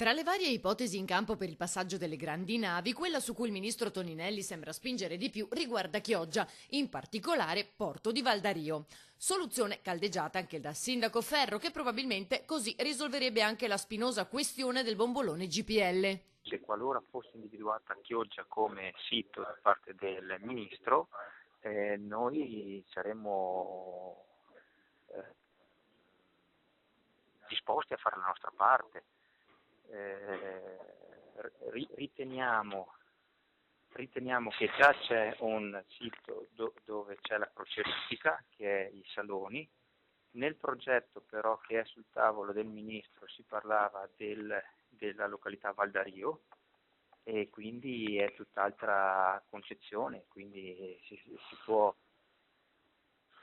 Tra le varie ipotesi in campo per il passaggio delle grandi navi, quella su cui il ministro Toninelli sembra spingere di più riguarda Chioggia, in particolare Porto di Valdario. Soluzione caldeggiata anche dal sindaco Ferro, che probabilmente così risolverebbe anche la spinosa questione del bombolone GPL. Se qualora fosse individuata Chioggia come sito da parte del ministro, noi saremmo disposti a fare la nostra parte. Riteniamo che già c'è un sito dove c'è la crocieristica, che è i Saloni. Nel progetto però che è sul tavolo del ministro si parlava della località Valdario, e quindi è tutt'altra concezione, quindi si può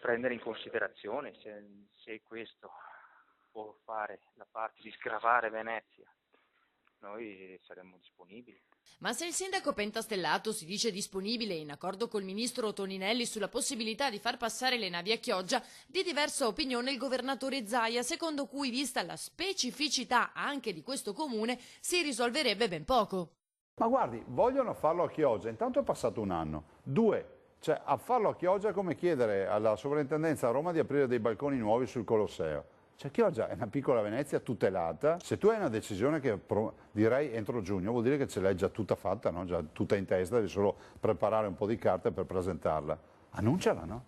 prendere in considerazione se questo può fare la parte di sgravare Venezia. Noi saremmo disponibili. Ma se il sindaco Pentastellato si dice disponibile in accordo col ministro Toninelli sulla possibilità di far passare le navi a Chioggia, di diversa opinione il governatore Zaia, secondo cui, vista la specificità anche di questo comune, si risolverebbe ben poco. Ma guardi, vogliono farlo a Chioggia, intanto è passato un anno. Due, cioè a farlo a Chioggia è come chiedere alla sovrintendenza a Roma di aprire dei balconi nuovi sul Colosseo. Cioè Chioggia è una piccola Venezia tutelata. Se tu hai una decisione che direi entro giugno, vuol dire che ce l'hai già tutta fatta, no? Già tutta in testa, devi solo preparare un po' di carte per presentarla. Annunciala, no?